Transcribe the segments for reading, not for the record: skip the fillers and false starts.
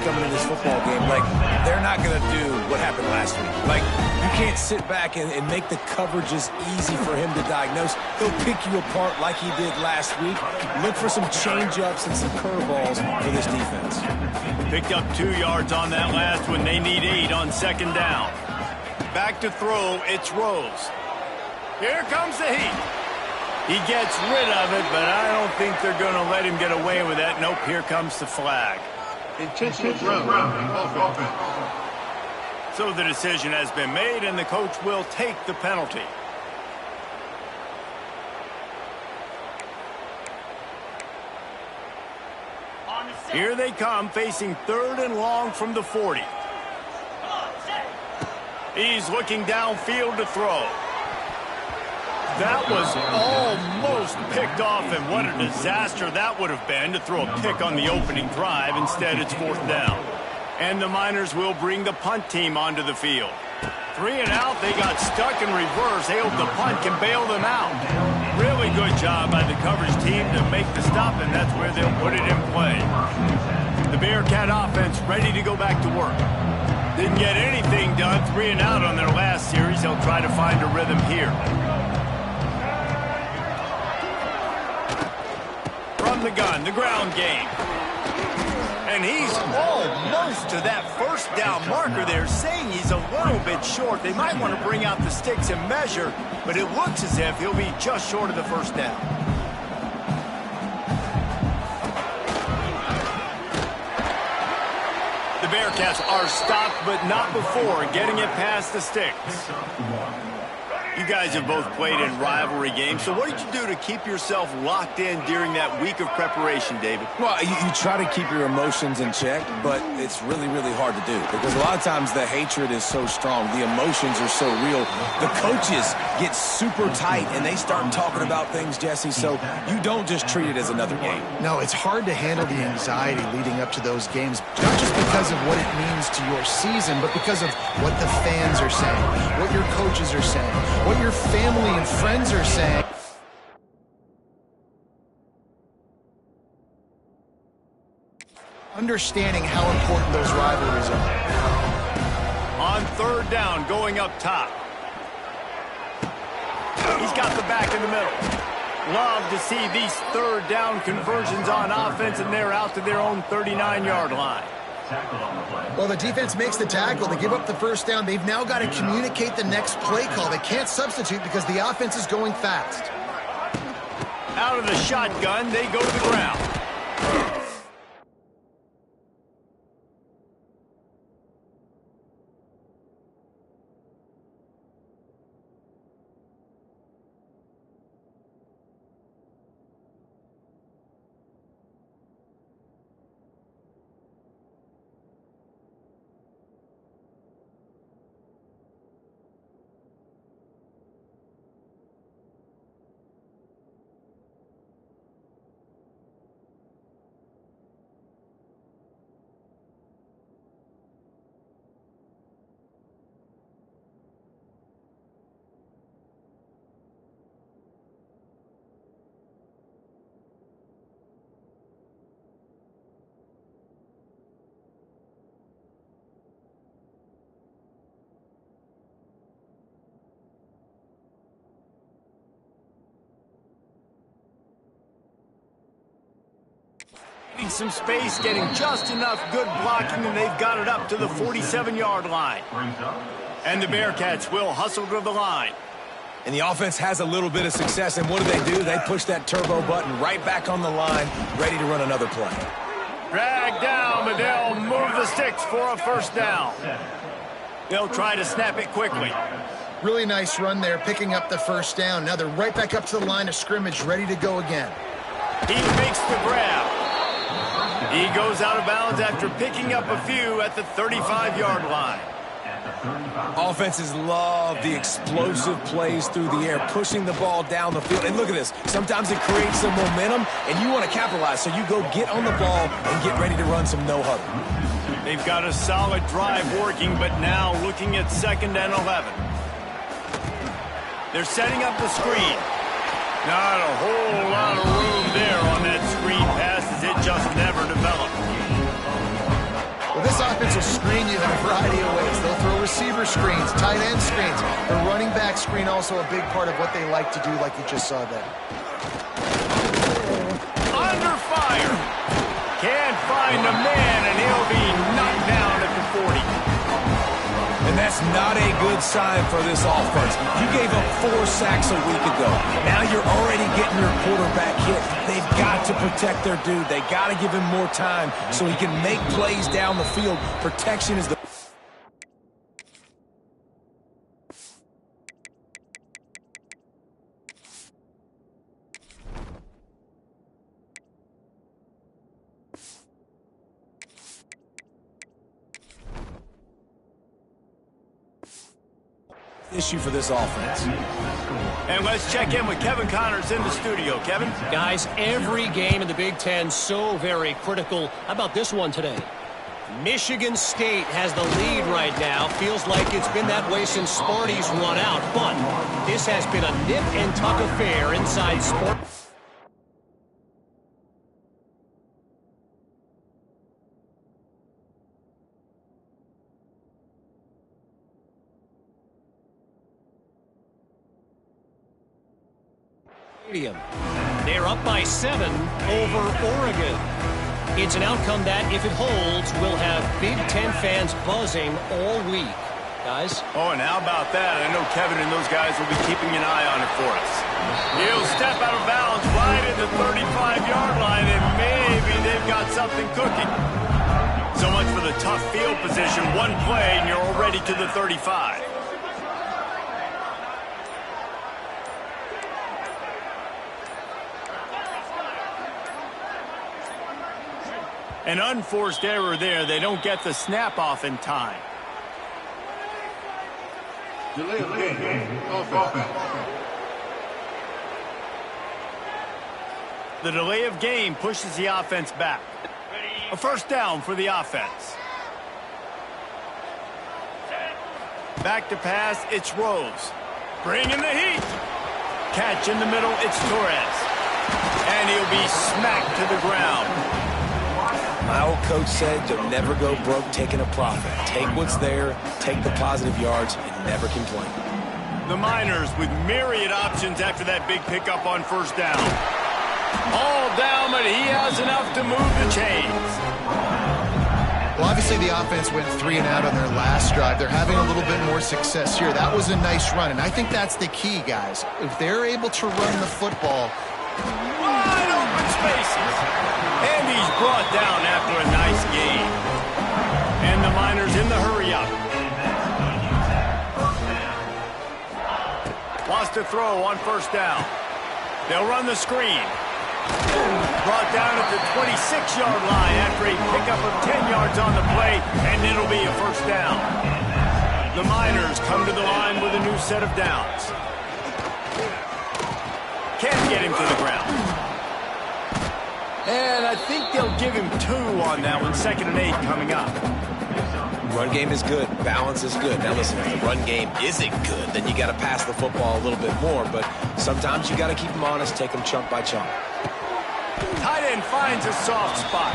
coming in this football game. Like, they're not going to do what happened last week. Like, you can't sit back and make the coverages easy for him to diagnose. He'll pick you apart like he did last week. Look for some change-ups and some curveballs for this defense. Picked up 2 yards on that last one. They need 8 on second down. Back to throw, it's Rose. Here comes the heat. He gets rid of it, but I don't think they're going to let him get away with that. Nope, here comes the flag. Intentional grounding. So the decision has been made, and the coach will take the penalty. Here they come, facing 3rd and long from the 40. He's looking downfield to throw. That was almost picked off, and what a disaster that would have been to throw a pick on the opening drive. Instead, it's 4th down. And the Miners will bring the punt team onto the field. 3 and out, they got stuck in reverse. They hope the punt can bail them out. Really good job by the coverage team to make the stop, and that's where they'll put it in play. The Bearcat offense ready to go back to work. Didn't get anything done, 3 and out on their last series. They'll try to find a rhythm here. From the gun, the ground game. And he's almost to that 1st down marker there, saying he's a little bit short. They might want to bring out the sticks and measure, but it looks as if he'll be just short of the 1st down. The Bearcats are stopped, but not before getting it past the sticks. You guys have both played in rivalry games, so what did you do to keep yourself locked in during that week of preparation, David? Well, you try to keep your emotions in check, but it's really, really hard to do because a lot of times the hatred is so strong. The emotions are so real. The coaches get super tight, and they start talking about things, Jesse, so you don't just treat it as another game. No, it's hard to handle the anxiety leading up to those games, not just because of what it means to your season, but because of what the fans are saying, what your coaches are saying, what your family and friends are saying. Understanding how important those rivalries are. On 3rd down, going up top. He's got the back in the middle. Love to see these 3rd down conversions on offense, and they're out to their own 39-yard line. Well, the defense makes the tackle. They give up the 1st down. They've now got to communicate the next play call. They can't substitute because the offense is going fast. Out of the shotgun, they go to the ground. Some space, getting just enough good blocking, and they've got it up to the 47-yard line. And the Bearcats will hustle to the line. And the offense has a little bit of success, and what do? They push that turbo button right back on the line, ready to run another play. Drag down, but they'll move the sticks for a 1st down. They'll try to snap it quickly. Really nice run there, picking up the 1st down. Now they're right back up to the line of scrimmage, ready to go again. He makes the grab. He goes out of bounds after picking up a few at the 35-yard line. Offenses love the explosive plays through the air, pushing the ball down the field. And look at this. Sometimes it creates some momentum, and you want to capitalize. So you go get on the ball and get ready to run some no-huddle. They've got a solid drive working, but now looking at 2nd and 11. They're setting up the screen. Not a whole lot of room there on that screen pass, as it just never developed. offense will screen you in a variety of ways. They'll throw receiver screens, tight end screens. The running back screen also a big part of what they like to do, like you just saw there. Under fire. Can't find a man, and he'll be knocked down at the 40. And that's not a good sign for this offense. You gave up 4 sacks a week ago. Now you're already getting your quarterback hit. They've got to protect their dude. They got to give him more time so he can make plays down the field. Protection is the issue for this offense. And let's check in with Kevin Connors in the studio. Kevin? Guys, every game in the Big Ten so very critical. How about this one today? Michigan State has the lead right now. Feels like it's been that way since Sparty's run out. But this has been a nip and tuck affair inside Sparty. They're up by 7 over Oregon. It's an outcome that, if it holds, will have Big Ten fans buzzing all week. Guys? Oh, and how about that? I know Kevin and those guys will be keeping an eye on it for us. He'll step out of bounds right at the 35-yard line, and maybe they've got something cooking. So much for the tough field position. One play, and you're already to the 35. An unforced error there. They don't get the snap off in time. Delay of game. Offense. The delay of game pushes the offense back. A first down for the offense. Back to pass, it's Rose. Bringing the heat. Catch in the middle, it's Torres. And he'll be smacked to the ground. My old coach said you'll never go broke taking a profit. Take what's there, take the positive yards, and never complain. The Miners with myriad options after that big pickup on first down. All down, but he has enough to move the chains. Well, obviously the offense went 3 and out on their last drive. They're having a little bit more success here. That was a nice run, and I think that's the key, guys. If they're able to run the football. Wide open spaces. And he's brought down after a nice game. And the Miners in the hurry-up. Wants to throw on first down. They'll run the screen. Brought down at the 26-yard line after a pickup of 10 yards on the play, and it'll be a first down. The Miners come to the line with a new set of downs. Can't get him to the ground. And I think they'll give him 2 on that one. 2nd and 8 coming up. Run game is good. Balance is good. Now listen, if the run game isn't good, then you got to pass the football a little bit more. But sometimes you got to keep them honest, take them chunk by chunk. Tight end finds a soft spot.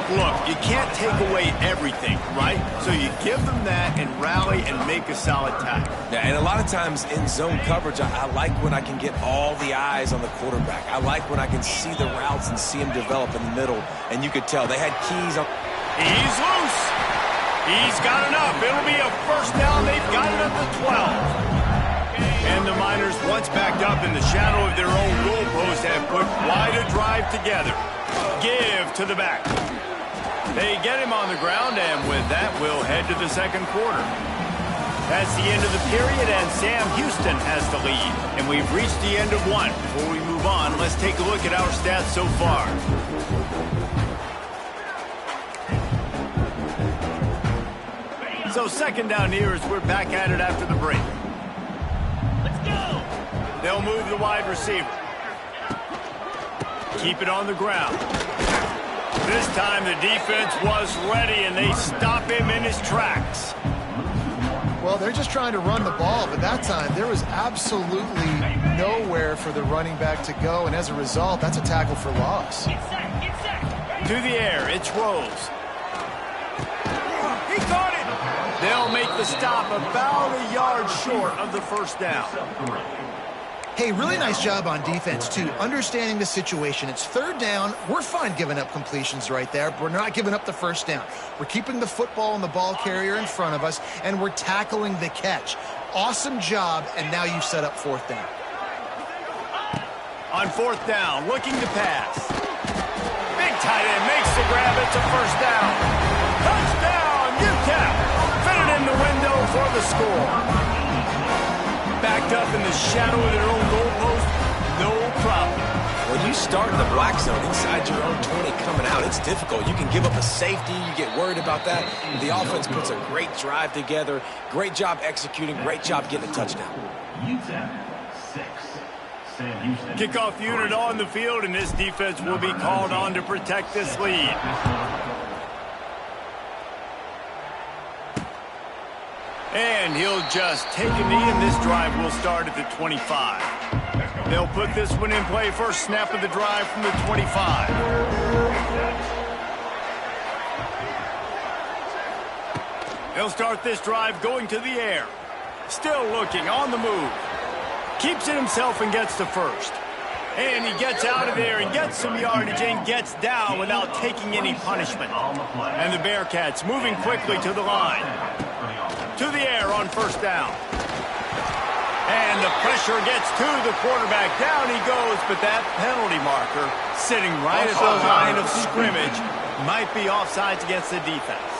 Look, you can't take away everything, right? So you give them that and rally and make a solid tackle. Yeah, and a lot of times in zone coverage, I like when I can get all the eyes on the quarterback. I like when I can see the routes and see them develop in the middle. And you could tell they had keys on. He's loose. He's got enough. It'll be a first down. They've got it at the 12. And the Miners, once backed up in the shadow of their own goalpost, have put quite a drive together. Give to the back. They get him on the ground, and with that, we'll head to the second quarter. That's the end of the period, and Sam Houston has the lead. And we've reached the end of one. Before we move on, let's take a look at our stats so far. So second down here as we're back at it after the break. Let's go! They'll move the wide receiver. Keep it on the ground. This time the defense was ready, and they stop him in his tracks. Well, they're just trying to run the ball, but that time there was absolutely nowhere for the running back to go, and as a result, that's a tackle for loss. To the air, it's Rose. They'll make the stop about a yard short of the first down. Hey, really nice job on defense, too, understanding the situation. It's third down. We're fine giving up completions right there, but we're not giving up the first down. We're keeping the football and the ball carrier in front of us, and we're tackling the catch. Awesome job, and now you've set up fourth down. On fourth down, looking to pass. Big tight end makes the grab. It's a first down. Touchdown, UTEP. Fit it in the window for the score. Backed up in the shadow of their own goalpost, no problem. When you start in the black zone inside your own 20 coming out, it's difficult. You can give up a safety. You get worried about that. The offense puts a great drive together. Great job executing. Great job getting a touchdown. Kickoff unit on the field, and this defense will be called on to protect this lead. And he'll just take a knee, and this drive will start at the 25. They'll put this one in play. First snap of the drive from the 25. They'll start this drive going to the air. Still looking, on the move. Keeps it himself and gets to first. And he gets out of there and gets some yardage and gets down without taking any punishment. And the Bearcats moving quickly to the line. To the air on first down. And the pressure gets to the quarterback. Down he goes, but that penalty marker sitting right at the line of scrimmage might be offsides against the defense.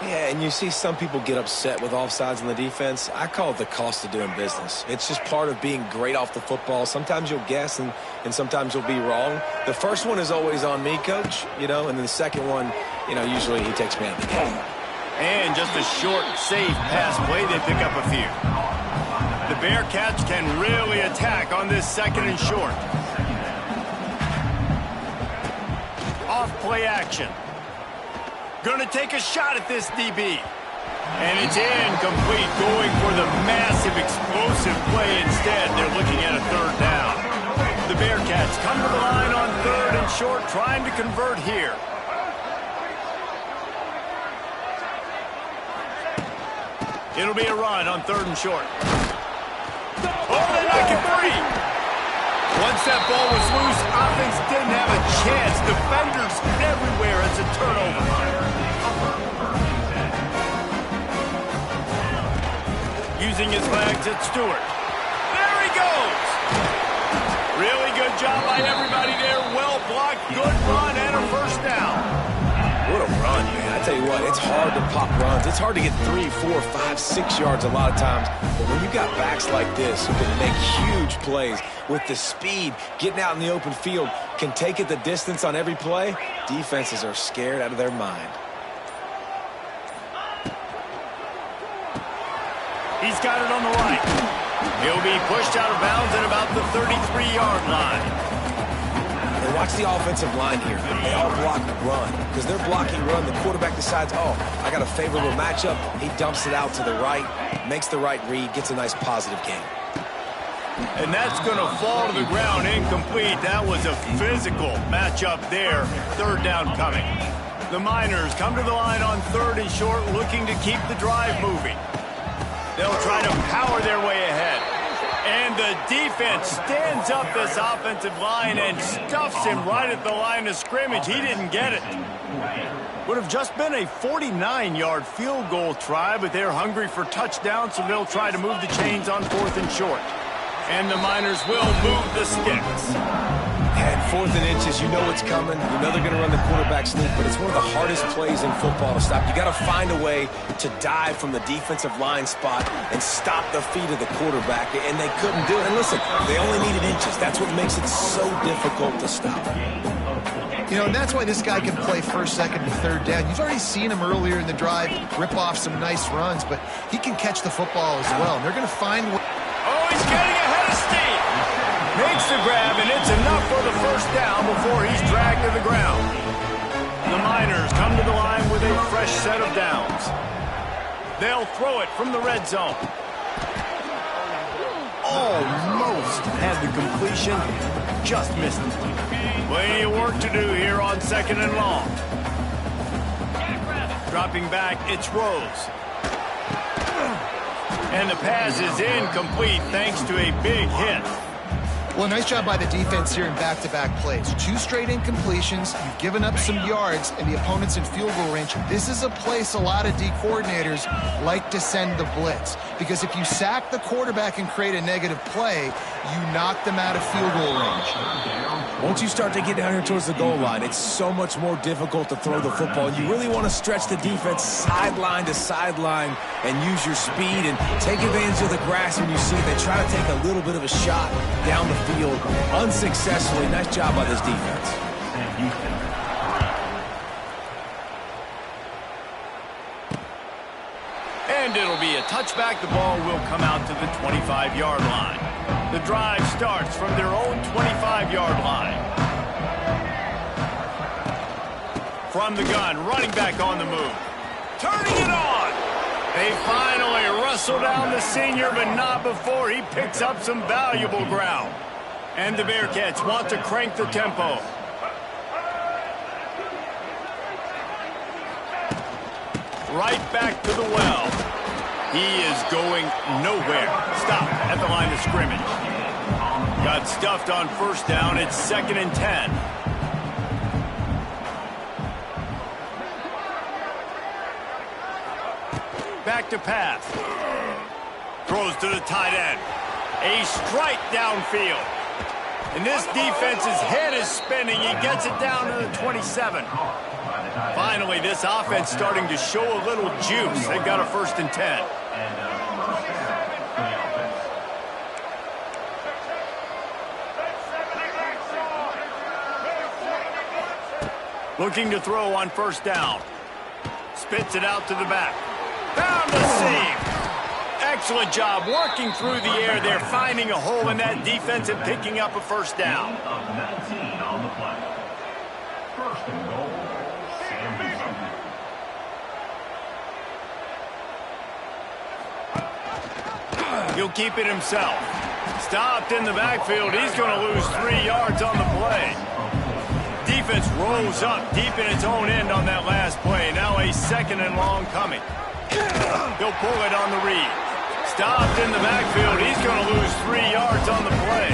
Yeah, and you see some people get upset with offsides on the defense. I call it the cost of doing business. It's just part of being great off the football. Sometimes you'll guess and sometimes you'll be wrong. The first one is always on me, Coach, and then the second one, usually he takes me out of the game. And just a short, safe pass play, they pick up a few. The Bearcats can really attack on this second and short. Off play action. Gonna take a shot at this DB. And it's incomplete, going for the massive, explosive play instead. They're looking at a third down. The Bearcats come to the line on third and short, trying to convert here. It'll be a run on third and short. Oh, they knock it free. Once that ball was loose, offense didn't have a chance. Defenders everywhere. It's a turnover. Using his legs at Stewart. There he goes. Really good job by everybody there. Well blocked, good run, and a first down. What a run, man. I tell you what, it's hard to pop runs. It's hard to get 3, 4, 5, 6 yards a lot of times. But when you got backs like this who can make huge plays with the speed, getting out in the open field, can take it the distance on every play, defenses are scared out of their mind. He's got it on the right. He'll be pushed out of bounds at about the 33-yard line. And watch the offensive line here. They all block run. Because they're blocking run, the quarterback decides, I got a favorable matchup. He dumps it out to the right, makes the right read, gets a nice positive gain. And that's going to fall to the ground incomplete. That was a physical matchup there. Third down coming. The Miners come to the line on third and short, looking to keep the drive moving. They'll try to power their way ahead. And the defense stands up this offensive line and stuffs him right at the line of scrimmage. He didn't get it. Would have just been a 49-yard field goal try, but they're hungry for touchdowns, so they'll try to move the chains on fourth and short. And the Miners will move the sticks. And fourth and inches, you know it's coming. You know they're going to run the quarterback sneak, but it's one of the hardest plays in football to stop. You got to find a way to dive from the defensive line spot and stop the feet of the quarterback, and they couldn't do it. And listen, they only needed inches. That's what makes it so difficult to stop. And that's why this guy can play first, second, and third down. You've already seen him earlier in the drive rip off some nice runs, but he can catch the football as well. And they're going to find... Oh, he's getting ahead of steam. Makes the grab, and it's enough for the first down before he's dragged to the ground. The Miners come to the line with a fresh set of downs. They'll throw it from the red zone. Almost had the completion, just missed it. Plenty of work to do here on second and long. Dropping back, it's Rose. And the pass is incomplete thanks to a big hit. Well, nice job by the defense here in back-to-back plays. 2 straight incompletions. You've given up some yards, and the opponent's in field goal range. This is a place a lot of D coordinators like to send the blitz, because if you sack the quarterback and create a negative play, you knock them out of field goal range. Once you start to get down here towards the goal line, it's so much more difficult to throw the football. You really want to stretch the defense sideline to sideline and use your speed and take advantage of the grass when you see it. They try to take a little bit of a shot down the field unsuccessfully. Nice job by this defense. And it'll be a touchback. The ball will come out to the 25-yard line. The drive starts from their own 25-yard line. From the gun, running back on the move. Turning it on. They finally wrestle down the senior, but not before he picks up some valuable ground. And the Bearcats want to crank the tempo. Right back to the well. He is going nowhere. Stop at the line of scrimmage. Got stuffed on first down. It's 2nd and 10. Back to pass. Throws to the tight end. A strike downfield. And this defense's head is spinning. He gets it down to the 27. Finally, this offense starting to show a little juice. They've got a 1st and 10. Looking to throw on first down. Spits it out to the back. Found the seam. Excellent job working through the air there, finding a hole in that defense and picking up a first down. He'll keep it himself. Stopped in the backfield. He's going to lose 3 yards on the play. Defense rolls up deep in its own end on that last play. Now a 2nd and long coming. He'll pull it on the read. Stopped in the backfield. He's going to lose 3 yards on the play.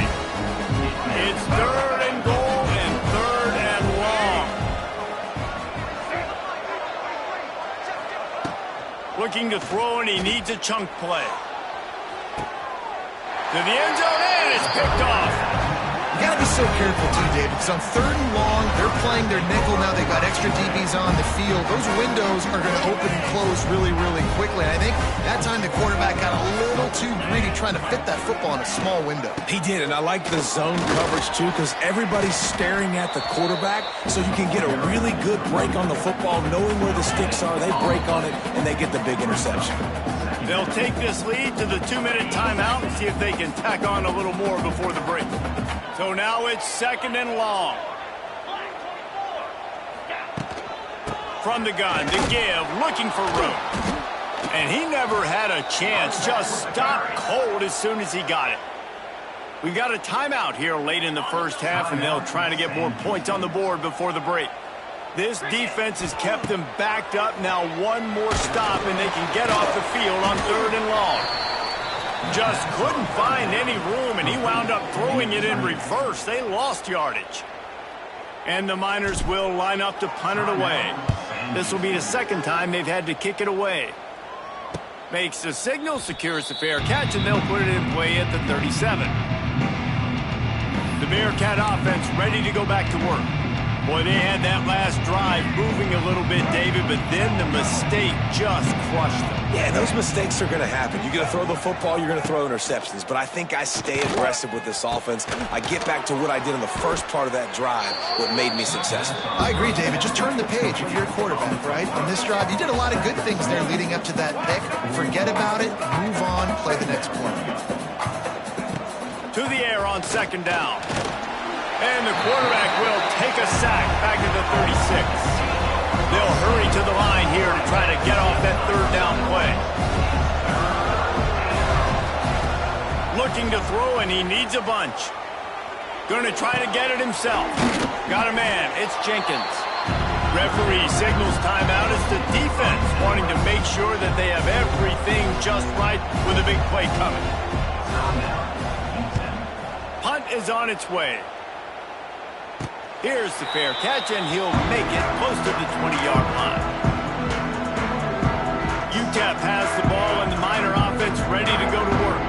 It's 3rd and goal and 3rd and long. Looking to throw, and he needs a chunk play. To the end zone, and it's picked off. You got to be so careful, too, Dave, because on 3rd and long, they're playing their nickel. Now they've got extra DBs on the field. Those windows are going to open and close really, really quickly. And I think that time the quarterback got a little too greedy trying to fit that football in a small window. He did, and I like the zone coverage, too, because everybody's staring at the quarterback, so you can get a really good break on the football, knowing where the sticks are. They break on it, and they get the big interception. They'll take this lead to the 2-minute timeout and see if they can tack on a little more before the break. So now it's 2nd and long. From the gun, the give, looking for room. And he never had a chance, just stopped cold as soon as he got it. We've got a timeout here late in the first half, and they'll try to get more points on the board before the break. This defense has kept them backed up. Now one more stop, and they can get off the field on 3rd and long. Just couldn't find any room, and he wound up throwing it in reverse. They lost yardage. And the Miners will line up to punt it away. This will be the 2nd time they've had to kick it away. Makes the signal, secures the fair catch, and they'll put it in play at the 37. The Bearcat offense ready to go back to work. Boy, they had that last drive moving a little bit, David, but then the mistake just crushed them. Yeah, those mistakes are going to happen. You're going to throw the football, you're going to throw interceptions. But I think I stay aggressive with this offense. I get back to what I did in the first part of that drive, what made me successful. I agree, David. Just turn the page if you're a quarterback, right? On this drive, you did a lot of good things there leading up to that pick. Forget about it, move on, play the next play. To the air on 2nd down. And the quarterback will take a sack back at the 36. They'll hurry to the line here to try to get off that 3rd down play. Looking to throw, and he needs a bunch. Going to try to get it himself. Got a man. It's Jenkins. Referee signals timeout as the defense make sure that they have everything just right with a big play coming. Punt is on its way. Here's the fair catch, and he'll make it close to the 20-yard line. UTEP has the ball, and the Miner offense ready to go to work.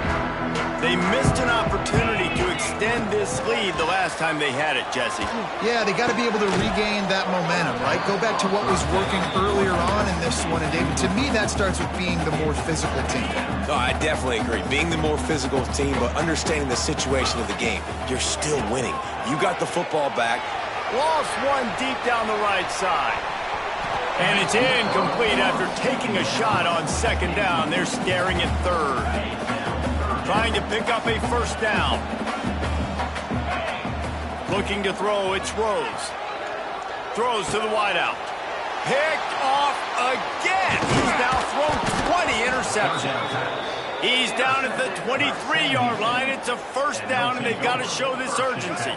They missed an opportunity to extend this lead the last time they had it, Jesse. Yeah, they got to be able to regain that momentum, right? Go back to what was working earlier on in this one. And, David, to me, that starts with being the more physical team. Oh, I definitely agree. Being the more physical team, but understanding the situation of the game. You're still winning. You got the football back. Lost one deep down the right side. And it's incomplete after taking a shot on second down. They're staring at third. Trying to pick up a first down. Looking to throw, it's Rose. Throws to the wideout. Picked off again. He's now thrown 20 interceptions. He's down at the 23-yard line. It's a first down, and they've got to show this urgency.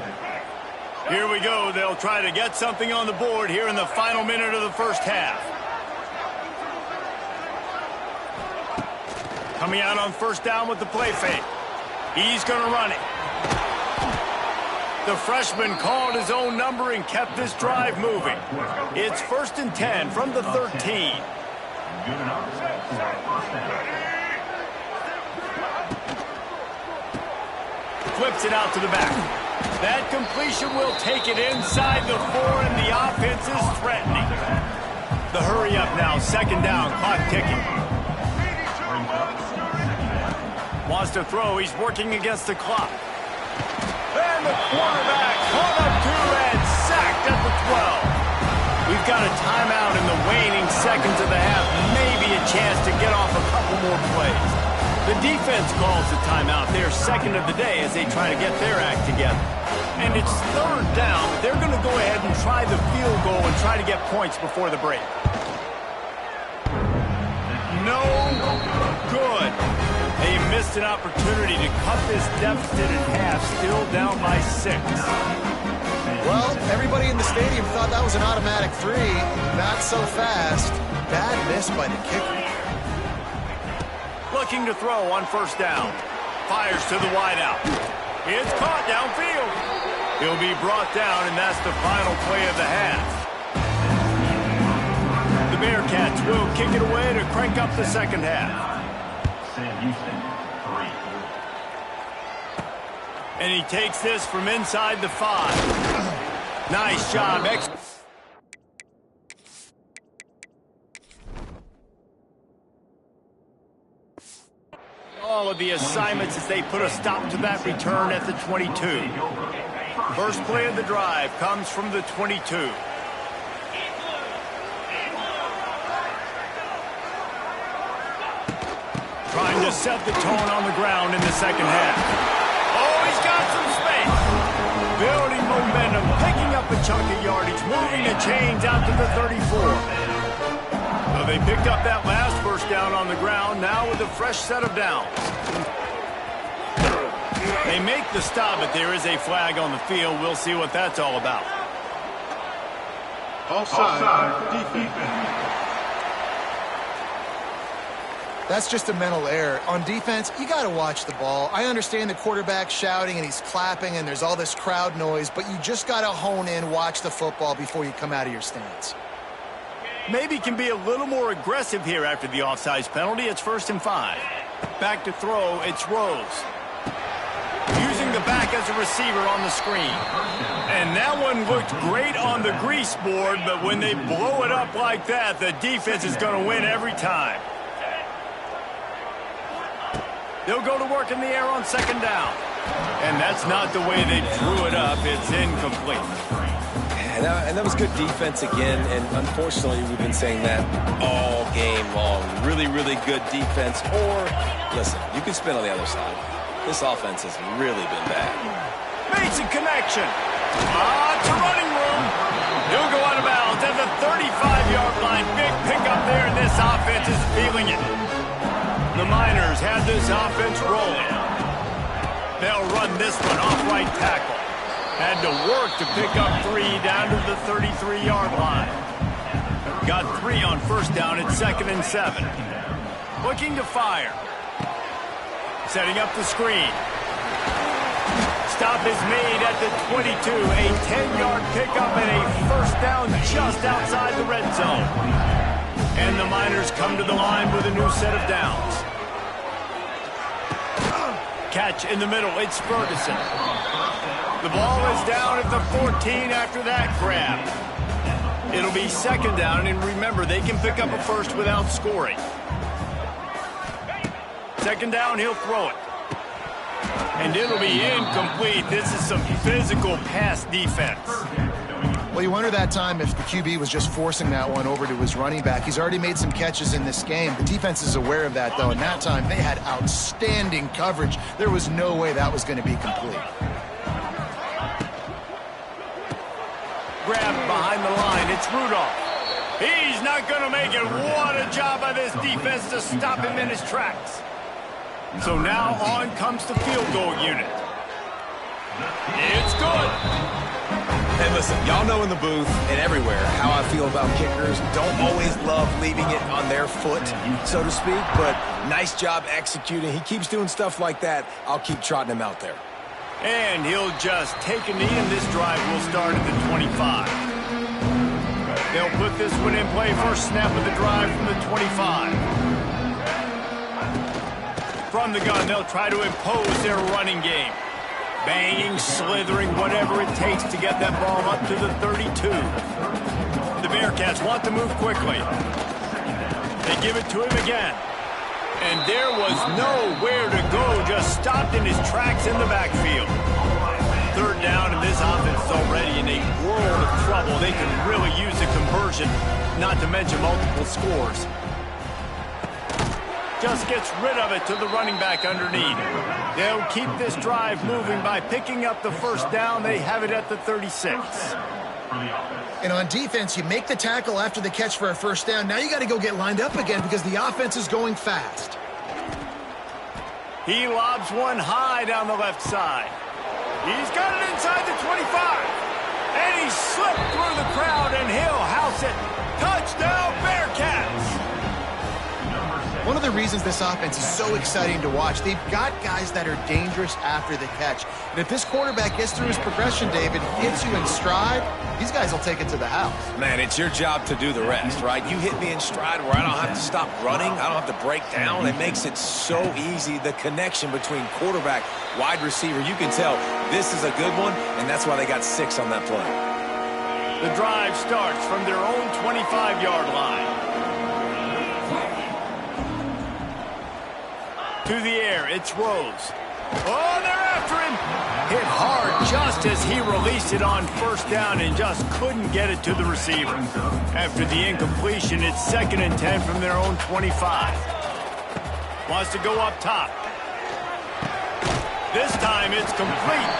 Here we go. They'll try to get something on the board here in the final minute of the first half. Coming out on first down with the play fake. He's going to run it. The freshman called his own number and kept this drive moving. It's 1st and 10 from the 13. Flips it out to the back. That completion will take it inside the 4, and the offense is threatening. The hurry up now, second down, clock ticking. Wants to throw, he's working against the clock. And the quarterback caught up to and sacked at the 12. We've got a timeout in the waning seconds of the half, maybe a chance to get off a couple more plays. The defense calls the timeout, their second of the day as they try to get their act together. And it's third down, but they're going to go ahead and try the field goal and try to get points before the break. No good. They missed an opportunity to cut this deficit in half, still down by 6. Well, everybody in the stadium thought that was an automatic 3. Not so fast. Bad miss by the kicker. Looking to throw on first down. Fires to the wideout. It's caught downfield. He'll be brought down, and that's the final play of the half. The Bearcats will kick it away to crank up the second half. Sam Houston, 3. And he takes this from inside the 5. Nice job. All of the assignments as they put a stop to that return at the 22. First play of the drive comes from the 22. Trying to set the tone on the ground in the second half. Oh, he's got some space. Building momentum, picking up a chunk of yardage, moving the chains out to the 34. So they picked up that last first down on the ground, now with a fresh set of downs. They make the stop, but there is a flag on the field. We'll see what that's all about. Offside, defense. That's just a mental error. On defense, you got to watch the ball. I understand the quarterback shouting and he's clapping and there's all this crowd noise, but you just got to hone in, watch the football before you come out of your stance. Maybe can be a little more aggressive here after the offsides penalty. It's 1st and 5. Back to throw, it's Rose. Using the back as a receiver on the screen. And that one looked great on the grease board, but when they blow it up like that, the defense is going to win every time. They'll go to work in the air on second down. And that's not the way they drew it up. It's incomplete. And that was good defense again, and unfortunately we've been saying that all game long. Really, really good defense. Or, listen, you can spin on the other side. This offense has really been bad. Makes a connection. It's a running room. He'll go out of bounds at the 35-yard line. Big pickup there, and this offense is feeling it. The Miners had this offense rolling. They'll run this one off right tackle. Had to work to pick up 3 down to the 33-yard line. Got 3 on first down at 2nd and 7. Looking to fire. Setting up the screen. Stop is made at the 22. A 10-yard pickup and a first down just outside the red zone. And the Miners come to the line with a new set of downs. Catch in the middle. It's Ferguson. The ball is down at the 14 after that grab. It'll be 2nd down, and remember, they can pick up a first without scoring. 2nd down, he'll throw it. And it'll be incomplete. This is some physical pass defense. Well, you wonder that time if the QB was just forcing that one over to his running back. He's already made some catches in this game. The defense is aware of that, though, and that time they had outstanding coverage. There was no way that was going to be complete. Grabbed behind the line. It's Rudolph. He's not going to make it. What a job by this defense to stop him in his tracks. So now on comes the field goal unit. It's good. Hey, listen, y'all know in the booth and everywhere how I feel about kickers. Don't always love leaving it on their foot, so to speak, but nice job executing. He keeps doing stuff like that. I'll keep trotting him out there. And he'll just take a knee, and this drive will start at the 25. They'll put this one in play. First snap of the drive from the 25. From the gun, they'll try to impose their running game. Banging, slithering, whatever it takes to get that ball up to the 32. The Bearcats want to move quickly. They give it to him again. And there was nowhere to go, just stopped in his tracks in the backfield. 3rd down, and this offense is already in a world of trouble. They can really use a conversion, not to mention multiple scores. Just gets rid of it to the running back underneath. They'll keep this drive moving by picking up the first down. They have it at the 36. And on defense, you make the tackle after the catch for a first down. Now you got to go get lined up again because the offense is going fast. He lobs one high down the left side. He's got it inside the 25. And he slipped through the crowd, and he'll house it. Touchdown, Bearcats! One of the reasons this offense is so exciting to watch, they've got guys that are dangerous after the catch. And if this quarterback gets through his progression, David, gets you in stride, these guys will take it to the house. Man, it's your job to do the rest, right? You hit me in stride where I don't have to stop running. I don't have to break down. It makes it so easy. The connection between quarterback, wide receiver, you can tell this is a good one, and that's why they got 6 on that play. The drive starts from their own 25-yard line. To the air, it's Rose. Oh, they're after him. Hit hard just as he released it on first down and just couldn't get it to the receiver. After the incompletion, it's 2nd and 10 from their own 25. Wants to go up top. This time it's complete.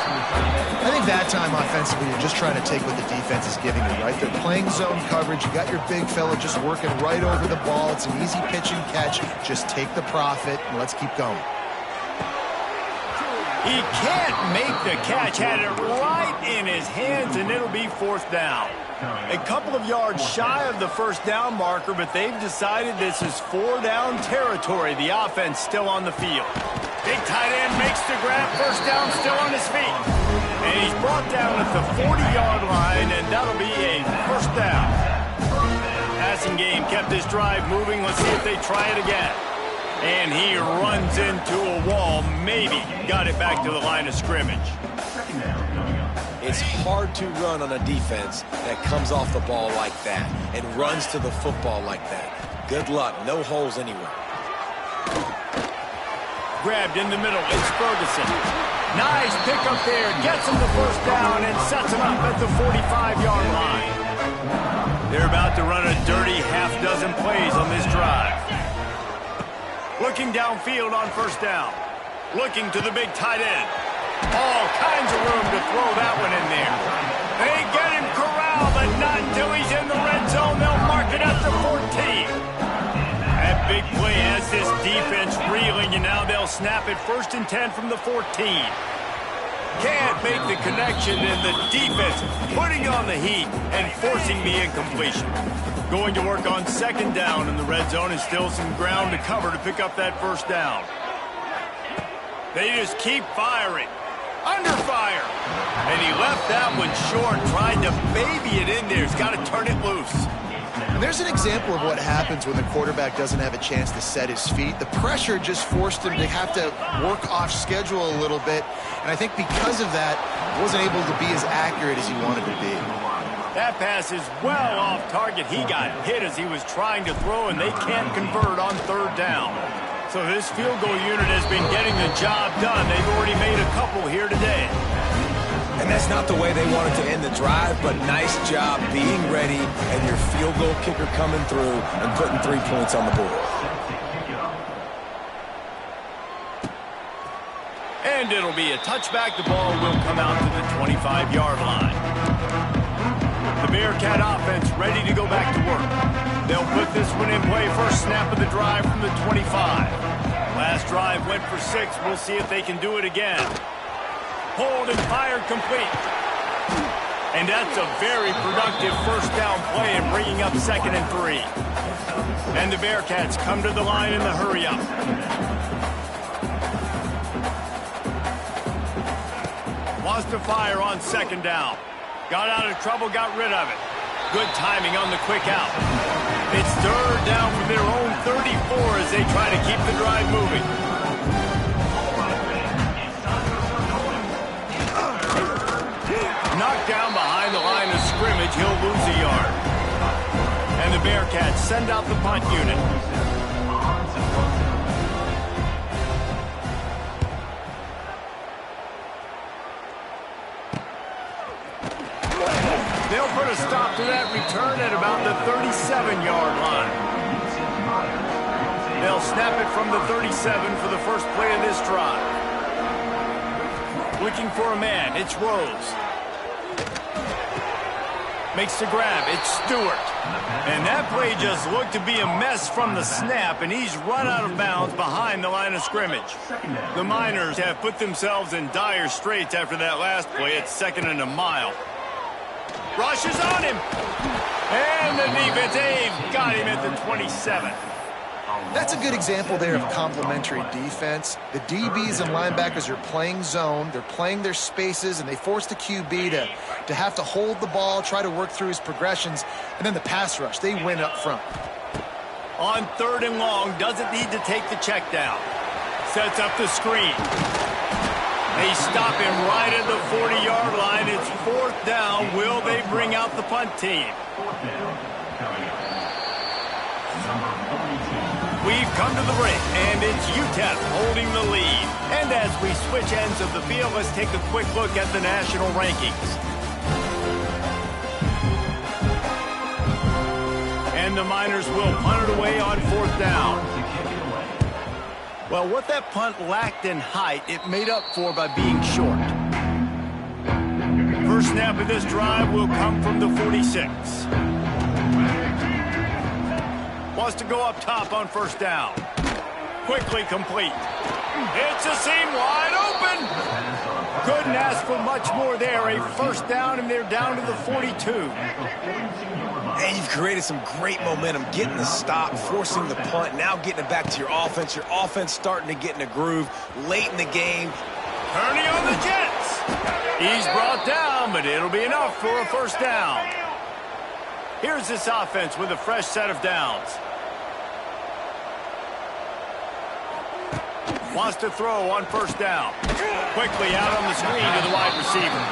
I think that time offensively, you're just trying to take what the defense is giving you, right? They're playing zone coverage. You got your big fella just working right over the ball. It's an easy pitch and catch. Just take the profit and let's keep going. He can't make the catch. Had it right in his hands, and it'll be 4th down. A couple of yards shy of the first down marker, but they've decided this is 4-down territory. The offense still on the field. Big tight end makes the grab. First down, still on his feet. And he's brought down at the 40-yard line, and that'll be a first down. Passing game kept this drive moving. Let's see if they try it again. And he runs into a wall. Maybe got it back to the line of scrimmage. It's hard to run on a defense that comes off the ball like that and runs to the football like that. Good luck. No holes anywhere. Grabbed in the middle. It's Ferguson. Nice pickup there. Gets him the first down and sets him up at the 45-yard line. They're about to run a dirty half-dozen plays on this drive. Looking downfield on first down. Looking to the big tight end. All kinds of room to throw that one in there. They get him corralled, but not until he's in the red zone. They'll mark it at the 14. That big play has this defense reeling, and now they'll snap it 1st and 10 from the 14. Can't make the connection, and the defense putting on the heat and forcing the incompletion. Going to work on second down in the red zone, and still some ground to cover to pick up that first down. They just keep firing. Under fire. And he left that one short, trying to baby it in there. He's got to turn it loose. And there's an example of what happens when the quarterback doesn't have a chance to set his feet. The pressure just forced him to have to work off schedule a little bit. And I think because of that, he wasn't able to be as accurate as he wanted to be. That pass is well off target. He got hit as he was trying to throw, and they can't convert on third down. So this field goal unit has been getting the job done. They've already made a couple here today. And that's not the way they wanted to end the drive, but nice job being ready and your field goal kicker coming through and putting 3 points on the board. And it'll be a touchback. The ball will come out to the 25-yard line. The Bearcat offense ready to go back to work. They'll put this one in play. First snap of the drive from the 25. Last drive went for 6. We'll see if they can do it again. Hold and fired complete. And that's a very productive first down play and bringing up 2nd and 3. And the Bearcats come to the line in the hurry up. Wants to fire on 2nd down. Got out of trouble, got rid of it. Good timing on the quick out. It's third down from their own 34 as they try to keep the drive moving. Knocked down behind the line of scrimmage, he'll lose a yard. And the Bearcats send out the punt unit. They'll put a stop to that return at about the 37-yard line. They'll snap it from the 37 for the first play of this drive. Looking for a man, it's Rose. Makes the grab, it's Stewart. And that play just looked to be a mess from the snap, and he's run out of bounds behind the line of scrimmage. The Miners have put themselves in dire straits after that last play. It's 2nd and a mile. Rushes on him. And the defense, they've got him at the 27. That's a good example there of complementary defense. The DBs and linebackers are playing zone. They're playing their spaces, and they force the QB to have to hold the ball, try to work through his progressions. And then the pass rush, they win up front. On 3rd and long, doesn't need to take the check down. Sets up the screen. They stop him right at the 40-yard line. It's 4th down. Will they bring out the punt team? We've come to the break, and it's UTEP holding the lead. And as we switch ends of the field, let's take a quick look at the national rankings. And the Miners will punt it away on 4th down. Well, what that punt lacked in height, it made up for by being short. First snap of this drive will come from the 46. Wants to go up top on 1st down. Quickly complete. It's a seam wide open. Couldn't ask for much more there. A 1st down, and they're down to the 42. And you've created some great momentum, getting the stop, forcing the punt, now getting it back to your offense. Your offense starting to get in a groove late in the game. Kearney on the Jets. He's brought down, but it'll be enough for a 1st down. Here's this offense with a fresh set of downs. Wants to throw on 1st down. Quickly out on the screen to the wide receiver.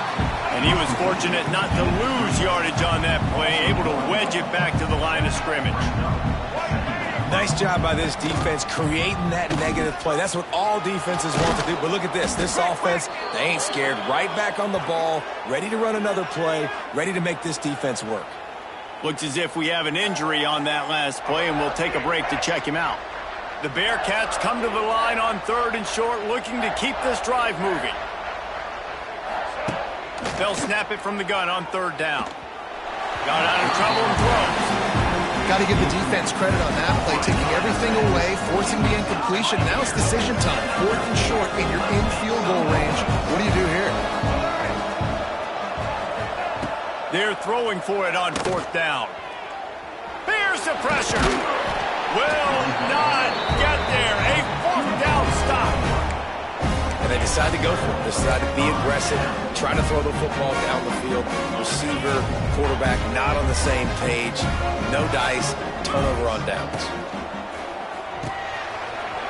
And he was fortunate not to lose yardage on that play, able to wedge it back to the line of scrimmage. Nice job by this defense creating that negative play. That's what all defenses want to do. But look at this. This offense, they ain't scared. Right back on the ball, ready to run another play, ready to make this defense work. Looks as if we have an injury on that last play, and we'll take a break to check him out. The Bearcats come to the line on 3rd and short, looking to keep this drive moving. They'll snap it from the gun on 3rd down. Got out of trouble and throws. Got to give the defense credit on that play, taking everything away, forcing the incompletion. Now it's decision time. 4th and short, and you're in field goal range. What do you do here? They're throwing for it on 4th down. Here's the pressure. Will not get there. A 4th down stop. And they decide to go for it. They decide to be aggressive, try to throw the football down the field. Receiver, quarterback not on the same page. No dice, turnover on downs.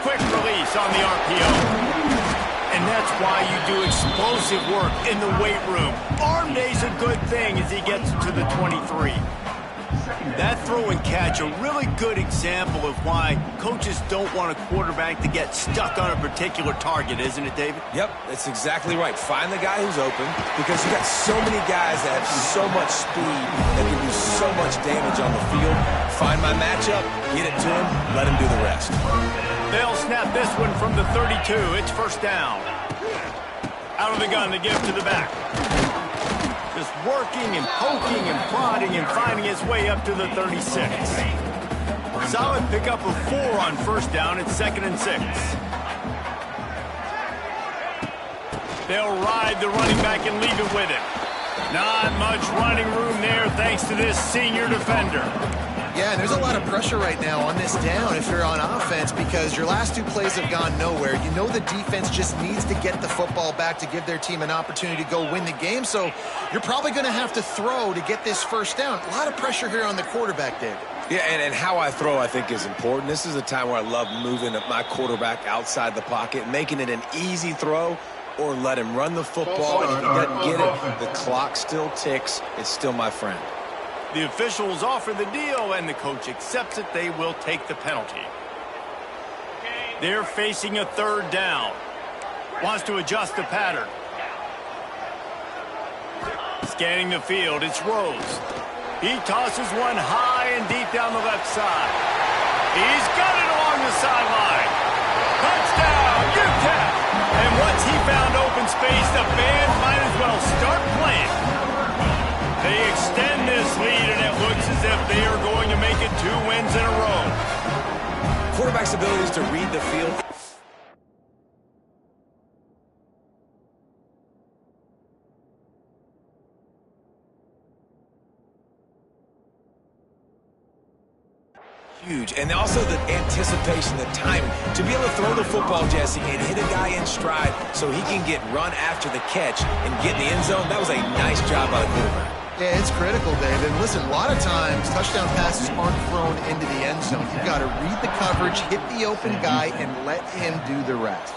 Quick release on the RPO. And that's why you do explosive work in the weight room. Arm day's a good thing as he gets to the 23. That throw and catch, a really good example of why coaches don't want a quarterback to get stuck on a particular target, isn't it, David? Yep, that's exactly right. Find the guy who's open, because you got so many guys that have so much speed that can do so much damage on the field. Find my matchup, get it to him, let him do the rest. They'll snap this one from the 32. It's 1st down. Out of the gun to give to the back. Just working and poking and prodding and finding his way up to the 36. Solid pickup of 4 on 1st down. It's 2nd and 6. They'll ride the running back and leave it with him. Not much running room there thanks to this senior defender. Yeah, and there's a lot of pressure right now on this down if you're on offense, because your last 2 plays have gone nowhere. You know the defense just needs to get the football back to give their team an opportunity to go win the game, so you're probably going to have to throw to get this 1st down. A lot of pressure here on the quarterback, David. Yeah, and how I throw, I think, is important. This is a time where I love moving my quarterback outside the pocket, making it an easy throw, or let him run the football. And if he doesn't get it, the clock still ticks. It's still my friend. The officials offer the deal, and the coach accepts it. They will take the penalty. They're facing a 3rd down. Wants to adjust the pattern. Scanning the field, it's Rose. He tosses one high and deep down the left side. He's got it along the sideline. Touchdown, UTEP! And once he found open space, the band might as well start playing. They extend this lead, and it looks as if they are going to make it 2 wins in a row. Quarterback's ability is to read the field. Huge. And also the anticipation, the timing. To be able to throw the football, Jesse, and hit a guy in stride so he can get run after the catch and get in the end zone, that was a nice job by the quarterback. Yeah, it's critical, David. Listen, a lot of times touchdown passes aren't thrown into the end zone. You've got to read the coverage, hit the open guy, and let him do the rest.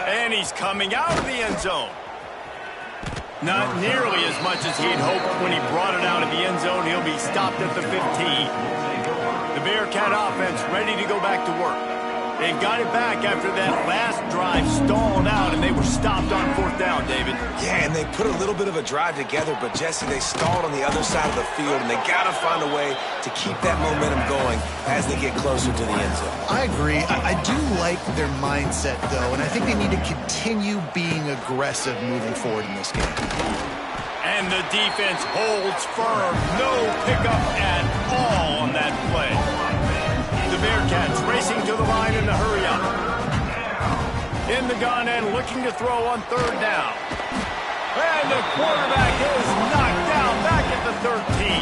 And he's coming out of the end zone. Not nearly as much as he'd hoped when he brought it out of the end zone. He'll be stopped at the 15. The Bearcat offense ready to go back to work. They got it back after that last drive stalled out, and they were stopped on 4th down, David. Yeah, and they put a little bit of a drive together, but, Jesse, they stalled on the other side of the field, and they got to find a way to keep that momentum going as they get closer to the end zone. I agree. I do like their mindset, though, and I think they need to continue being aggressive moving forward in this game. And the defense holds firm. No pickup at all on that play. The Bearcats racing to the line in the hurry-up. In the gun and looking to throw on 3rd down. And the quarterback is knocked down back at the 13.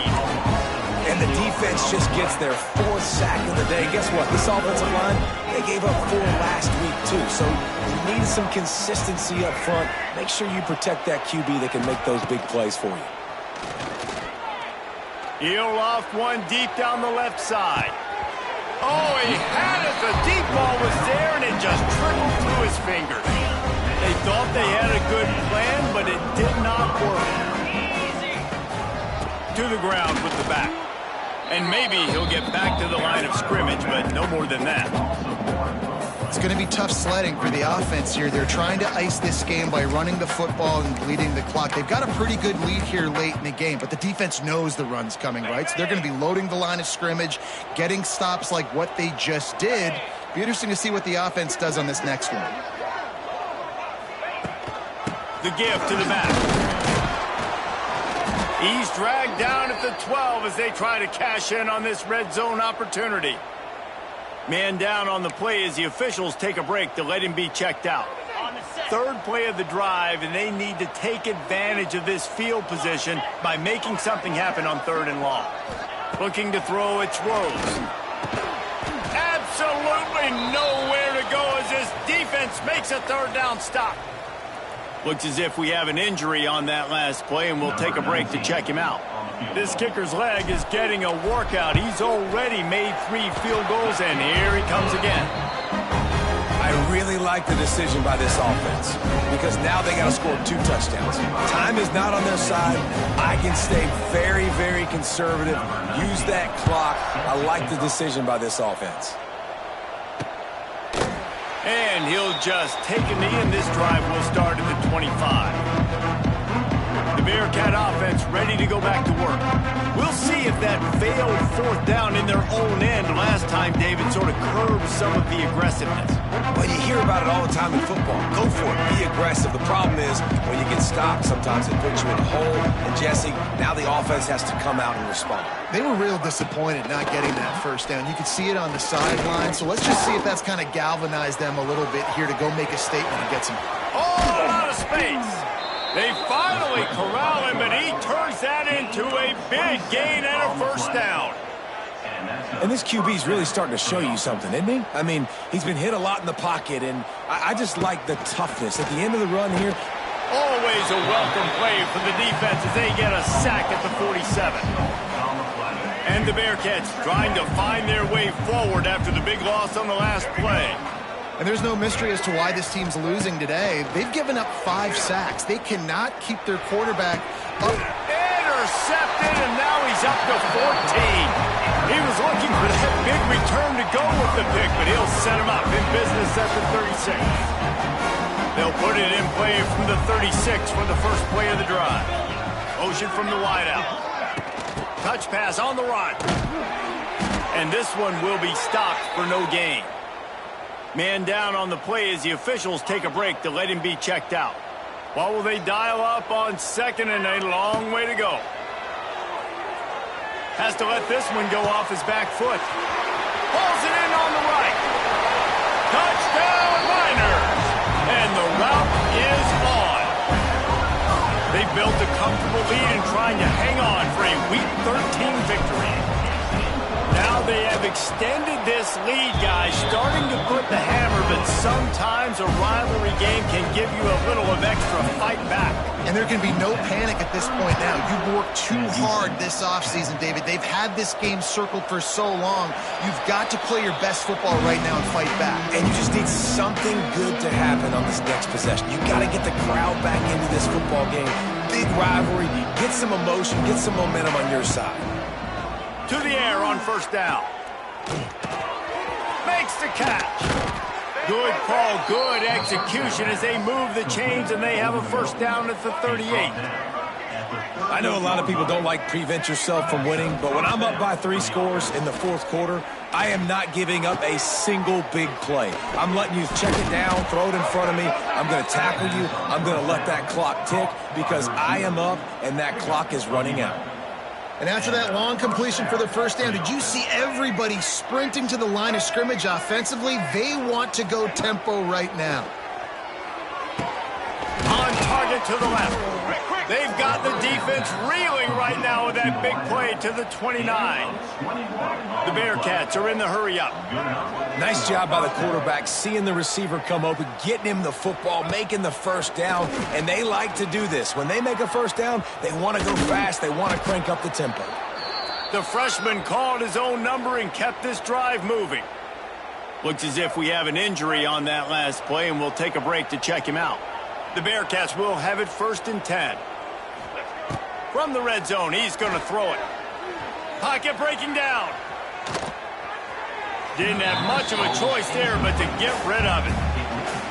And the defense just gets their 4th sack of the day. Guess what? This offensive line, they gave up 4 last week, too. So you need some consistency up front. Make sure you protect that QB that can make those big plays for you. He'll loft one deep down the left side. Oh, he had it. The deep ball was there, and it just trickled through his fingers. They thought they had a good plan, but it did not work. To the ground with the back. And maybe he'll get back to the line of scrimmage, but no more than that. It's going to be tough sledding for the offense here. They're trying to ice this game by running the football and bleeding the clock. They've got a pretty good lead here late in the game, but the defense knows the run's coming, right? So they're going to be loading the line of scrimmage, getting stops like what they just did. Be interesting to see what the offense does on this next one. The give to the back. He's dragged down at the 12 as they try to cash in on this red zone opportunity. Man down on the play as the officials take a break to let him be checked out. Third play of the drive, and they need to take advantage of this field position by making something happen on 3rd and long. Looking to throw, it's Rose. Absolutely nowhere to go as this defense makes a 3rd down stop. Looks as if we have an injury on that last play, and we'll take a break to check him out. This kicker's leg is getting a workout. He's already made 3 field goals, and here he comes again. I really like the decision by this offense because now they got to score 2 touchdowns. Time is not on their side. I can stay very, very conservative. Use that clock. I like the decision by this offense. And he'll just take a knee, and this drive will start at the 25. The Bearcat offense ready to go back to work. We'll see if that failed 4th down in their own end last time, David, sort of curbed some of the aggressiveness. Well, you hear about it all the time in football. Go for it. Be aggressive. The problem is when you get stopped, sometimes it puts you in a hole. And, Jesse, now the offense has to come out and respond. They were real disappointed not getting that 1st down. You could see it on the sideline. So let's just see if that's kind of galvanized them a little bit here to go make a statement and get some. Oh, out of space. They finally corral him, but he turns that into a big gain and a 1st down. And this QB's really starting to show you something, isn't he? I mean, he's been hit a lot in the pocket, and I just like the toughness. At the end of the run here, always a welcome play for the defense as they get a sack at the 47. And the Bearcats trying to find their way forward after the big loss on the last play. And there's no mystery as to why this team's losing today. They've given up 5 sacks. They cannot keep their quarterback up. Intercepted, and now he's up to 14. He was looking for that big return to go with the pick, but he'll set him up in business at the 36. They'll put it in play from the 36 for the first play of the drive. Motion from the wideout. Touch pass on the run. And this one will be stopped for no gain. Man down on the play as the officials take a break to let him be checked out. What will they dial up on 2nd and a long way to go? Has to let this one go off his back foot. Pulls it in on the right. Touchdown, Niners! And the route is on. They built a comfortable lead and trying to hang on for a Week 13 victory. Now they have extended this lead, guys, starting to put the hammer, but sometimes a rivalry game can give you a little of extra fight back. And there can be no panic at this point now. You've worked too hard this offseason, David. They've had this game circled for so long. You've got to play your best football right now and fight back. and you just need something good to happen on this next possession. You got to get the crowd back into this football game. Big rivalry. Get some emotion. Get some momentum on your side. To the air on 1st down. Makes the catch. Good call, good execution as they move the chains, and they have a 1st down at the 38. I know a lot of people don't like prevent yourself from winning, but when I'm up by 3 scores in the 4th quarter, I am not giving up a single big play. I'm letting you check it down, throw it in front of me. I'm going to tackle you. I'm going to let that clock tick because I am up and that clock is running out. And after that long completion for the 1st down, did you see everybody sprinting to the line of scrimmage offensively? They want to go tempo right now. On target to the left. They've got the defense reeling right now with that big play to the 29. The Bearcats are in the hurry up. Nice job by the quarterback, seeing the receiver come open, getting him the football, making the 1st down, and they like to do this. When they make a 1st down, they want to go fast. They want to crank up the tempo. The freshman called his own number and kept this drive moving. Looks as if we have an injury on that last play, and we'll take a break to check him out. The Bearcats will have it 1st and 10. From the red zone, he's going to throw it. Pocket breaking down. Didn't have much of a choice there, but to get rid of it.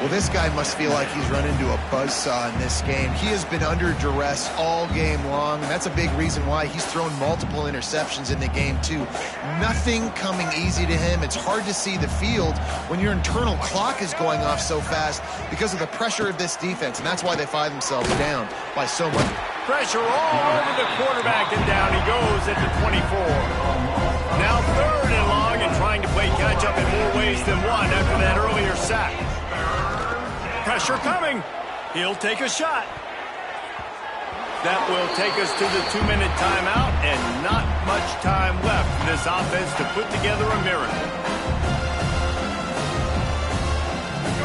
Well, this guy must feel like he's run into a buzzsaw in this game. He has been under duress all game long, and that's a big reason why he's thrown multiple interceptions in the game, too. Nothing coming easy to him. It's hard to see the field when your internal clock is going off so fast because of the pressure of this defense, and that's why they find themselves down by so much. Pressure all over the quarterback, and down he goes at the 24. Now 3rd and long, and trying to play catch-up in more ways than one after that earlier sack. Pressure coming. He'll take a shot. That will take us to the 2-minute timeout, and not much time left for this offense to put together a miracle.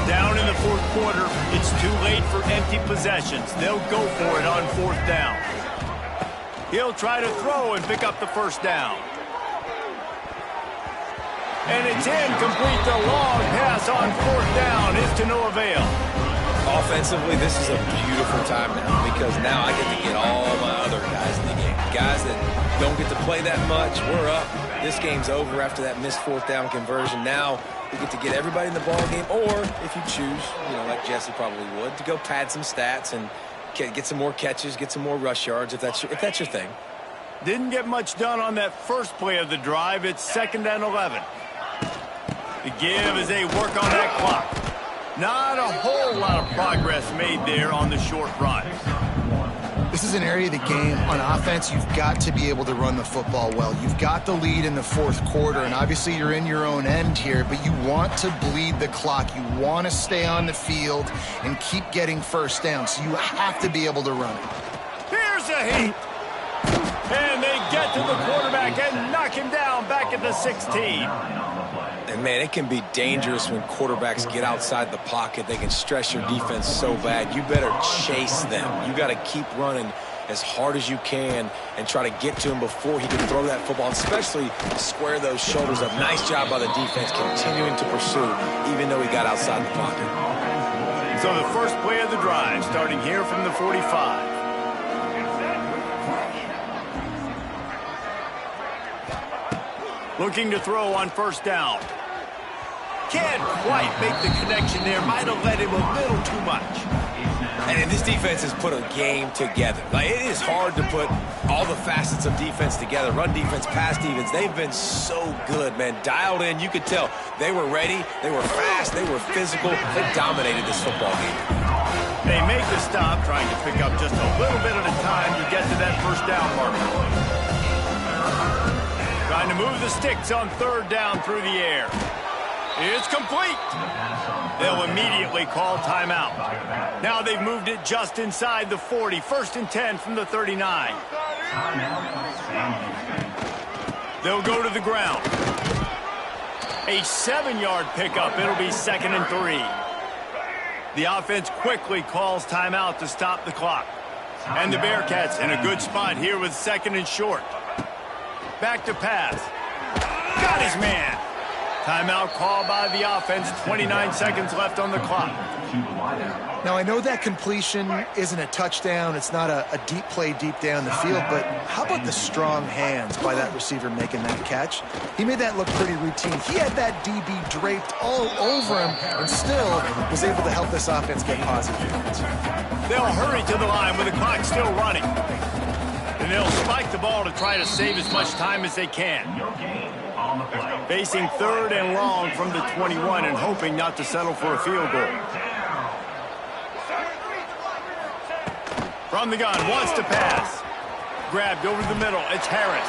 Down in the 4th quarter, it's too late for empty possessions. They'll go for it on 4th down. He'll try to throw and pick up the 1st down. And it's incomplete. The long pass on 4th down is to no avail. Offensively, this is a beautiful time now because now I get to get all my other guys in the game. Guys that don't get to play that much, we're up. This game's over after that missed 4th down conversion. Now we get to get everybody in the ball game, or if you choose, like Jesse probably would, to go pad some stats and get some more catches, get some more rush yards if that's your thing. Didn't get much done on that first play of the drive. It's 2nd and 11. The give as they work on that clock. Not a whole lot of progress made there on the short run. This is an area of the game on offense you've got to be able to run the football well. You've got the lead in the 4th quarter, and obviously you're in your own end here, but you want to bleed the clock. You want to stay on the field and keep getting 1st down, so you have to be able to run it. Here's a heat. And they get to the quarterback and knock him down back at the 16. And, man, it can be dangerous when quarterbacks get outside the pocket. They can stress your defense so bad. You better chase them. You got to keep running as hard as you can and try to get to him before he can throw that football, especially square those shoulders up. Nice job by the defense continuing to pursue, even though he got outside the pocket. So the first play of the drive starting here from the 45. Looking to throw on 1st down. Can't quite make the connection there. Might have led him a little too much. And this defense has put a game together. It is hard to put all the facets of defense together. Run defense, pass defense. They've been so good, man. Dialed in. You could tell they were ready. They were fast. They were physical. They dominated this football game. They make the stop, trying to pick up just a little bit at a time to get to that 1st down marker. Trying to move the sticks on 3rd down through the air. It's complete. They'll immediately call timeout. Now they've moved it just inside the 40. 1st and 10 from the 39. They'll go to the ground. A 7-yard pickup. It'll be 2nd and 3. The offense quickly calls timeout to stop the clock. And the Bearcats in a good spot here with 2nd and short. Back to pass. Got his man. Timeout called by the offense. 29 seconds left on the clock. Now, I know that completion isn't a touchdown. It's not a deep play deep down the field, but how about the strong hands by that receiver making that catch? He made that look pretty routine. He had that DB draped all over him and still was able to help this offense get positive yards. They'll hurry to the line with the clock still running. And they'll spike the ball to try to save as much time as they can. Facing 3rd and long from the 21 and hoping not to settle for a field goal. From the gun, wants to pass. Grabbed over the middle, it's Harris.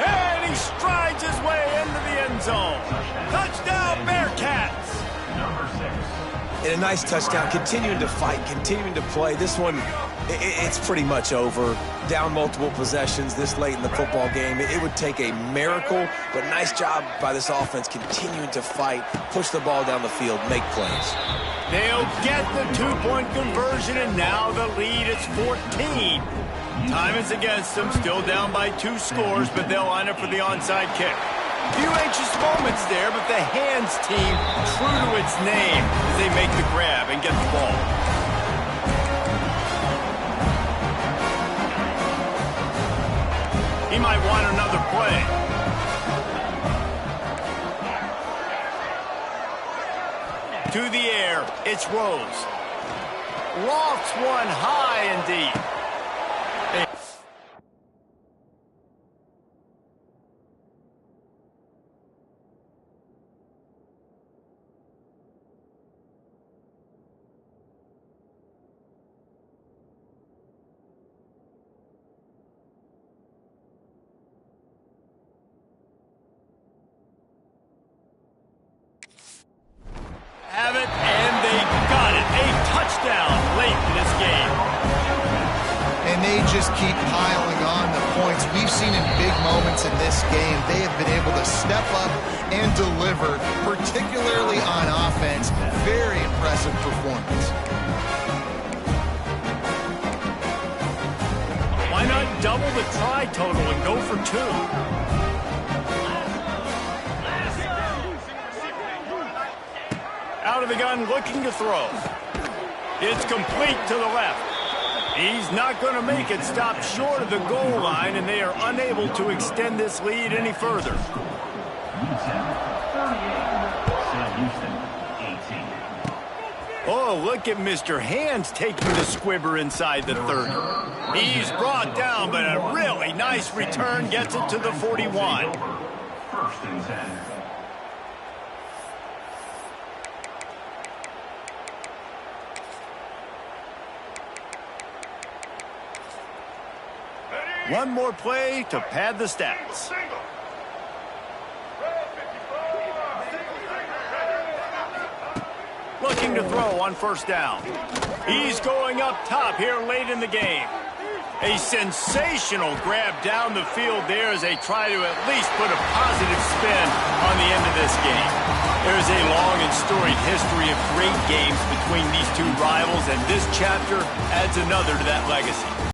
And he strides his way into the end zone. Touchdown, Bearcats! And a nice touchdown, continuing to fight, continuing to play. This one, it's pretty much over. Down multiple possessions this late in the football game. It would take a miracle, but nice job by this offense continuing to fight, push the ball down the field, make plays. They'll get the 2-point conversion, and now the lead is 14. Time is against them, still down by 2 scores, but they'll line up for the onside kick. Few anxious moments there, but the hands team true to its name as they make the grab and get the ball. He might want another play. To the air, it's Rose. Lofts one high indeed. they just keep piling on the points. We've seen in big moments in this game, they have been able to step up and deliver, particularly on offense. Very impressive performance. Why not double the try total and go for 2? Out of the gun, looking to throw. It's complete to the left. He's not going to make it. Stop short of the goal line, and they are unable to extend this lead any further. Oh, look at Mr. Hands taking the squibber inside the 30. He's brought down, but a really nice return gets it to the 41. First and 10. One more play to pad the stats. Looking to throw on first down. He's going up top here late in the game. A sensational grab down the field there as they try to at least put a positive spin on the end of this game. There's a long and storied history of great games between these two rivals, and this chapter adds another to that legacy.